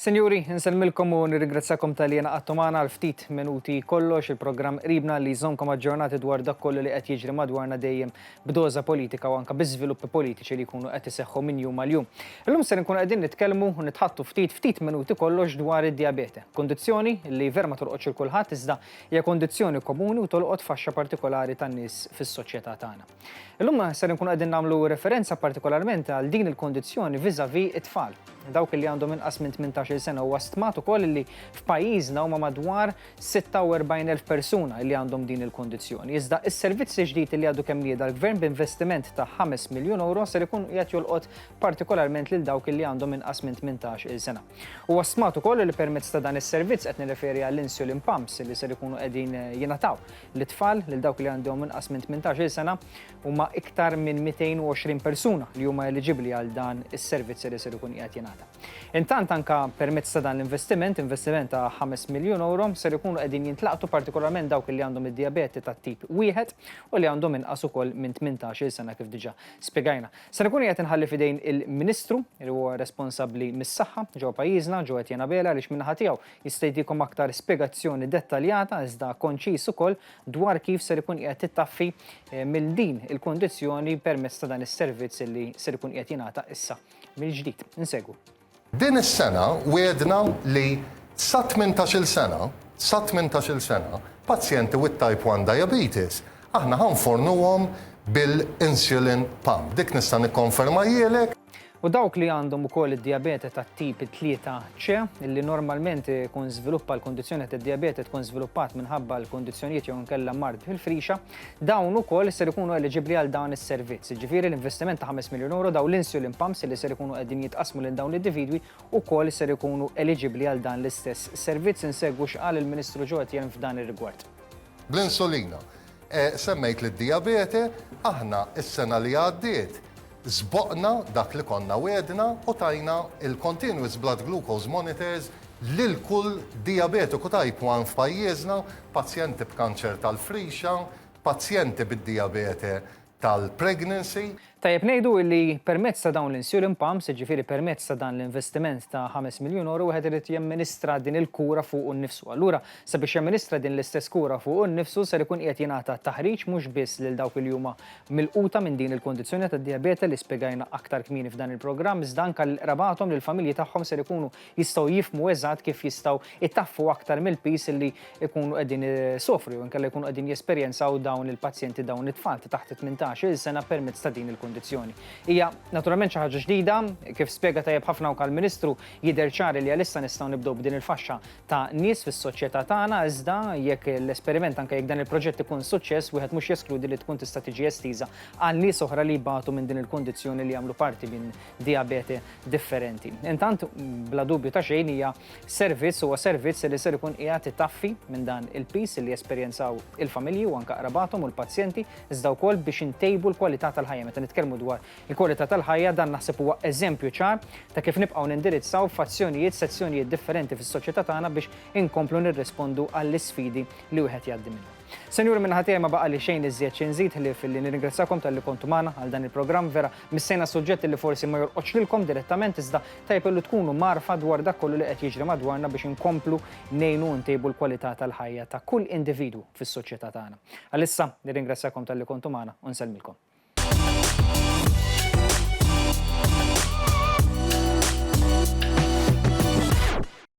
Senjuri, nselmilkom u nirringrazzakom tal-li għattu magħna għal ftit minuti kollox il-programm qribna li jżomkom aġġornati dwar dak kollu li qed jiġri madwarna dejjem b'doża politika u anke biżviluppi politiċi li jkunu qed iseħħu minn jum għal jum. Illum se nkunu qegħdin nitkellmu u nitħattu ftit minuti kollox dwar id-diabete. Kondizzjoni li ver ma tolqotx il kulħadd iżda hija kondizzjoni komuni u tolqot faxxa partikolari tan-nies fis-soċjetà tagħna. Illum se nkunu qegħdin nagħmlu referenza partikolarment għal din il-kondizzjoni viżavi it-tfal. Dawk li għandhom inqas minn 18 sena huwa stmat ukoll li f'pajjiżna huma madwar 46,000 persuna li għandhom din il-kondizzjoni. Iżda is-servizzi ġdid li għadu kemm lieda l-Gvern b'investiment ta' 5 miljun euro ser ikun qiegħed jolqot partikolarment lil dawk li għandhom inqas minn 18 sena. Huwa stmat ukoll li permezz ta' dan is-servizz qed nirreferi għall-insulin pumps li ser ikunu qegħdin jingħataw lit-tfal lil dawk li għandhom inqas minn 18 sena huma iktar minn 220 persuna li huma eliġibbli għal dan is-servizz li ser ikun qiegħed jingħata. Intant anka permezz ta' dan l-investiment ta' 5 miljun euro ser ikunu qegħdin jintlaqtu partikolarment dawk li għandhom id-diabete ta' tip 1 u li għandhom inqas ukoll minn 18 sena kif diġà spjegajna. Ser ikun qed inħalli f'idejn il-Ministru li huwa responsabbli mis-saħħa ġew pajjiżna ġew qed Bela għaliex min-naħa tiegħu jista' jdikom aktar spjegazzjoni dettaljata iżda konċis ukoll dwar kif ser ikun qiegħed tittaffi mill din il-kondizzjoni permezz ta' dan is-servizz li ser ikun qiegħed jingħata issa mill-ġdid. Insegwu. Din is-sena wedna li sa 18 sena pazjenti with type 1 diabetes aħna ħanfornuhom bil-insulin pump. Dik nista' nikkonferma jielek. U dawk li għandhom ukoll id-diabete ta' tip 3C illi normalment kun żviluppa l-kondizzjoni ta' diabete tkun żviluppat minħabba l-kondizzjonijiet jew inkella mard fil-frixa, dawn ukoll ser ikunu eliġibbli għal dawn is-servizz. Ġifieri l-investiment ta' 5 miljun euro dawn l-insulin pumps li ser ikunu qegħdin jitqasmu lil dawn l-individwi ukoll ser ikunu eliġibbli għal dan l-istess servizz. Insegwu x'qal il-Ministru ġew qed f'dan ir-rigward. Bl-insulina. Semmejt lid-diabete aħna is-sena li għaddiet zboqna dak li konna wedna u tajna il-continuous blood glucose monitors lil kull diabetiku type 1 f'pajjiżna, pazjenti b'kanċer tal-frixa, pazjenti bid-diabete tal-pregnancy. Tajjeb ngħidu li permezz ta' dawn l-insulin pumps, ġifieri permezz ta' dan l-investiment ta' 5 miljun euro wieħed irid jamministra din il-kura fuq innifsu. Allura sabiex jamministra din l-istess kura fuq innifsu ser ikun qiegħed jingħata taħriġ mhux biss lil dawk li huma milquta minn din il-kondizzjoni tad-diabete li spjegajna aktar kmieni f'dan il-programm, iżda anke l-qrabathom lill familji tagħhom ser ikunu jistgħu jifhmu eżatt kif jistgħu itaffu aktar mill-pis li jkunu qegħdin isofru jew inkella jkunu qegħdin jesperjenzaw dawn il-pazjenti dawn it-tfal taħt 18 sena permezz ta' din il-kondizzjoni. Hija naturalment xi ħaġa ġdida, kif spjega tajjeb ħafna wkoll Ministru jidher ċari li għalissa nistgħu nibdew b'din il-faxxa ta' nies fis-soċjetà tagħna iżda jekk l-esperiment anke jekk dan il-proġett ikun suċċess wieħed mhux jeskludi li tkun tista' tiġi estiża għal nies oħra li jbagħtu minn din il-kondizzjoni li jagħmlu parti minn diabete differenti. Intant bla dubju ta' xejn hija huwa servizz li ser ikun qiegħed itaffi minn dan il-pis li jesperjenzaw il-familji u anke qrabathom u l-pazjenti iżda wkoll biex intejbu l-kwalità tal-ħajja. Meta nitkellmu dwar il-kwalità tal-ħajja dan naħseb huwa eżempju ċar ta' kif nibqgħu nindirizzaw f'azzjonijiet, sezzjonijiet differenti fis-soċjetà tagħna biex inkomplu nirrispondu għall-isfidi li wieħed jgħaddi minnhom. Senjuri minn ħatija ma baqa li xejn iżjed xi nżid li fil-li nirringrazzakom tal-li kontu magħna għal dan il-programm vera missejna suġġetti li forsi ma jorqodx lilkom direttament iżda tajb li tkunu marfa dwar dak kollu li qed jiġri madwarna biex inkomplu ngħinu ntejbu l-kwalità tal-ħajja ta' kull individwu fis-soċjetà tagħna. Għalissa nirringrazzakom tal-li kontu magħna u nsellmilkom.